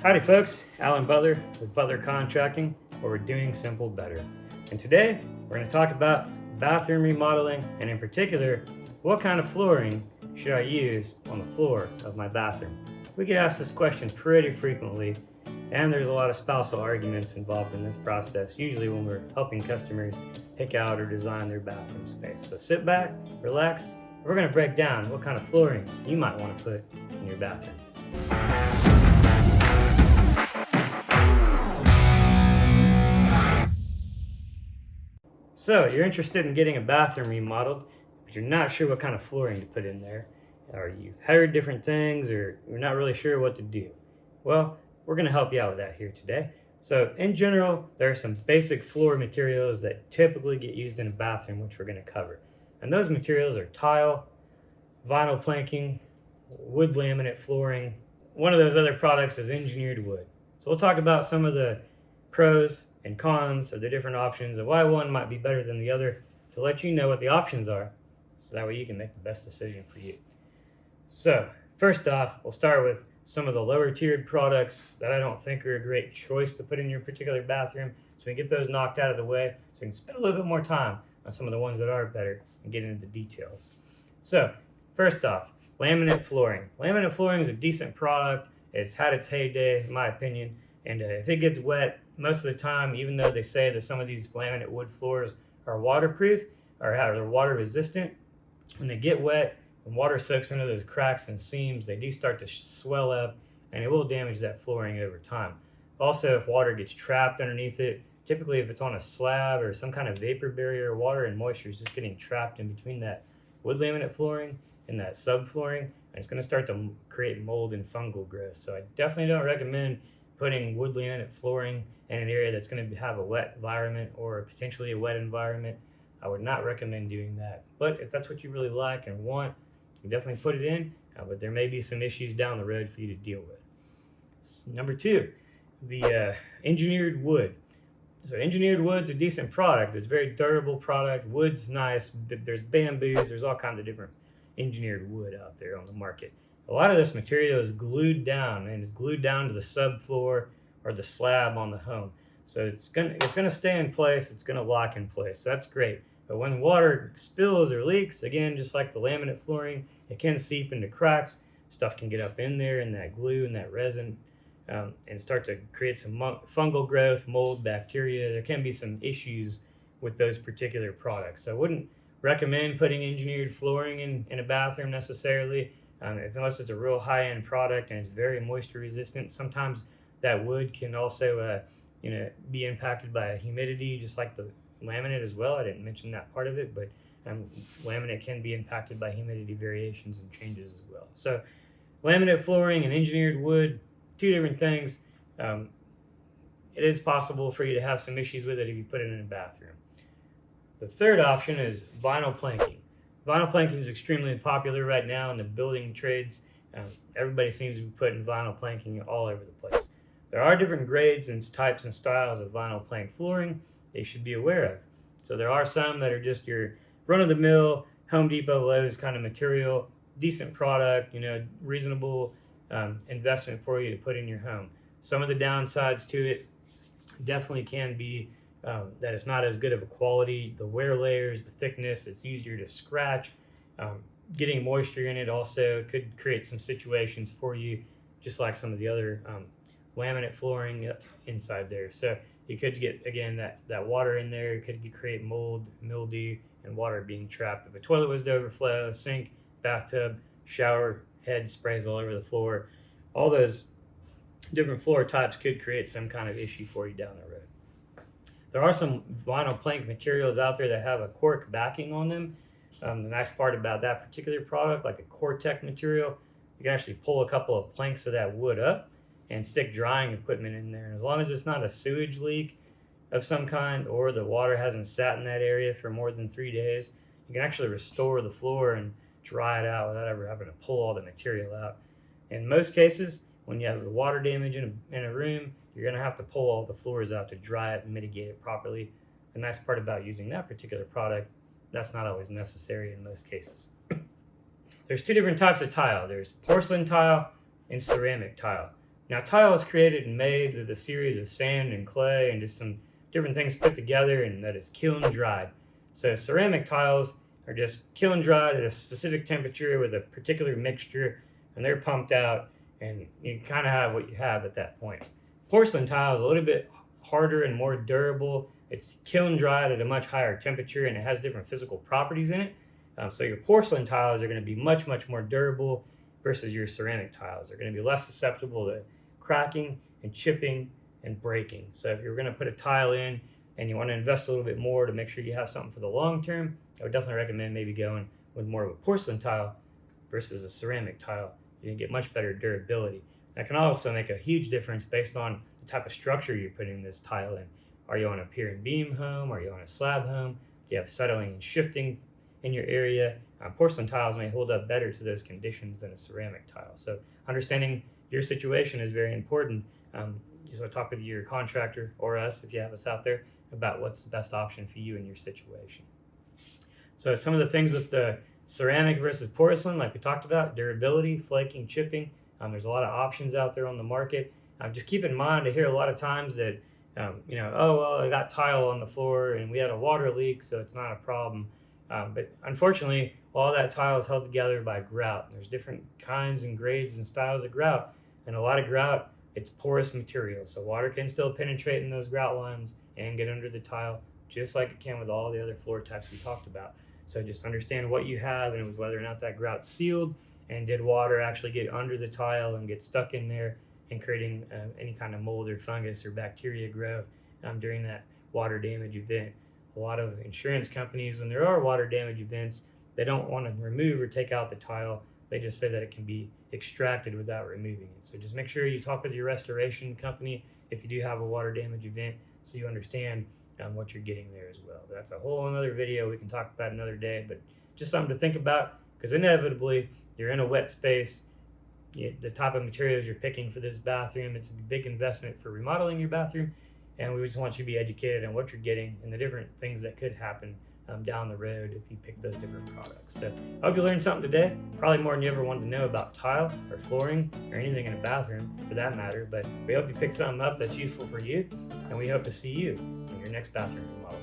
Howdy folks, Alan Butler with Butler Contracting, where we're doing simple better. And today we're going to talk about bathroom remodeling, and in particular, what kind of flooring should I use on the floor of my bathroom? We get asked this question pretty frequently, and there's a lot of spousal arguments involved in this process, usually when we're helping customers pick out or design their bathroom space. So sit back, relax, we're going to break down what kind of flooring you might want to put in your bathroom. So you're interested in getting a bathroom remodeled, but you're not sure what kind of flooring to put in there, or you've heard different things, or you're not really sure what to do. Well, we're going to help you out with that here today. So in general, there are some basic floor materials that typically get used in a bathroom, which we're going to cover. And those materials are tile, vinyl planking, wood laminate flooring. One of those other products is engineered wood. So we'll talk about some of the pros and cons of the different options and why one might be better than the other, to let you know what the options are, so that way you can make the best decision for you. So first off, we'll start with some of the lower tiered products that I don't think are a great choice to put in your particular bathroom, so we can get those knocked out of the way so we can spend a little bit more time on some of the ones that are better and get into the details. So first off, laminate flooring. Laminate flooring is a decent product. It's had its heyday, in my opinion, and if it gets wet, most of the time, even though they say that some of these laminate wood floors are waterproof or they're water resistant, when they get wet and water soaks into those cracks and seams, they do start to swell up, and it will damage that flooring over time. Also, if water gets trapped underneath it, typically if it's on a slab or some kind of vapor barrier, water and moisture is just getting trapped in between that wood laminate flooring and that subflooring, and it's going to start to create mold and fungal growth. So I definitely don't recommend putting wood laminate flooring in an area that's going to have a wet environment or potentially a wet environment. I would not recommend doing that. But if that's what you really like and want, you definitely put it in, but there may be some issues down the road for you to deal with. Number two, the engineered wood. So engineered wood's a decent product. It's a very durable product. Wood's nice. There's bamboos. There's all kinds of different engineered wood out there on the market. A lot of this material is glued down, and it's glued down to the subfloor or the slab on the home. So it's gonna stay in place. It's gonna lock in place. So that's great. But when water spills or leaks, again, just like the laminate flooring, it can seep into cracks. Stuff can get up in there, and that glue and that resin, and start to create some fungal growth, mold, bacteria. There can be some issues with those particular products. So I wouldn't recommend putting engineered flooring in a bathroom necessarily. Unless it's a real high-end product and it's very moisture resistant. Sometimes that wood can also be impacted by humidity, just like the laminate as well. I didn't mention that part of it, but laminate can be impacted by humidity variations and changes as well. So laminate flooring and engineered wood, two different things. It is possible for you to have some issues with it if you put it in a bathroom. The third option is vinyl planking. Vinyl planking is extremely popular right now in the building trades. Everybody seems to be putting vinyl planking all over the place. There are different grades and types and styles of vinyl plank flooring that you should be aware of. So there are some that are just your run-of-the-mill Home Depot, Lowe's kind of material, decent product, reasonable investment for you to put in your home. Some of the downsides to it definitely can be that it's not as good of a quality. The wear layers, the thickness, it's easier to scratch. Getting moisture in it also could create some situations for you, just like some of the other laminate flooring inside there. So you could get, again, that water in there. It could create mold, mildew, and water being trapped. If a toilet was to overflow, sink, bathtub, shower head sprays all over the floor, all those different floor types could create some kind of issue for you down the road. There are some vinyl plank materials out there that have a cork backing on them. The nice part about that particular product, like a Cortec material, you can actually pull a couple of planks of that wood up and stick drying equipment in there. And as long as it's not a sewage leak of some kind, or the water hasn't sat in that area for more than 3 days, you can actually restore the floor and dry it out without ever having to pull all the material out. In most cases, when you have the water damage in a room, you're going to have to pull all the floors out to dry it and mitigate it properly. The nice part about using that particular product, that's not always necessary in most cases. There's two different types of tile. There's porcelain tile and ceramic tile. Now, tile is created and made with a series of sand and clay and just some different things put together, and that is kiln dried. So ceramic tiles are just kiln dried at a specific temperature with a particular mixture, and they're pumped out, and you kind of have what you have at that point. Porcelain tile is a little bit harder and more durable. It's kiln dried at a much higher temperature, and it has different physical properties in it. So your porcelain tiles are going to be much, much more durable versus your ceramic tiles. They're going to be less susceptible to cracking and chipping and breaking. So if you're going to put a tile in and you want to invest a little bit more to make sure you have something for the long term, I would definitely recommend maybe going with more of a porcelain tile versus a ceramic tile. You can get much better durability. That can also make a huge difference based on the type of structure you're putting this tile in. Are you on a pier and beam home? Are you on a slab home? Do you have settling and shifting in your area? Porcelain tiles may hold up better to those conditions than a ceramic tile. So understanding your situation is very important. So talk with your contractor or us, if you have us out there, about what's the best option for you in your situation. So some of the things with the ceramic versus porcelain, like we talked about, durability, flaking, chipping. There's a lot of options out there on the market. Just keep in mind, I hear a lot of times that, oh, well, I got tile on the floor and we had a water leak, so it's not a problem. But unfortunately, all that tile is held together by grout. There's different kinds and grades and styles of grout. And a lot of grout, it's porous material. So water can still penetrate in those grout lines and get under the tile, just like it can with all the other floor types we talked about. So just understand what you have and whether or not that grout's sealed, and did water actually get under the tile and get stuck in there and creating any kind of mold or fungus or bacteria growth during that water damage event. A lot of insurance companies, when there are water damage events, they don't want to remove or take out the tile. They just say that it can be extracted without removing it. So just make sure you talk with your restoration company if you do have a water damage event, so you understand what you're getting there as well. But that's a whole another video we can talk about another day, but just something to think about, because inevitably you're in a wet space. The type of materials you're picking for this bathroom, it's a big investment for remodeling your bathroom, and we just want you to be educated on what you're getting and the different things that could happen down the road if you pick those different products. So I hope you learned something today, probably more than you ever wanted to know about tile or flooring or anything in a bathroom for that matter. But we hope you picked something up that's useful for you, and we hope to see you in your next bathroom remodel.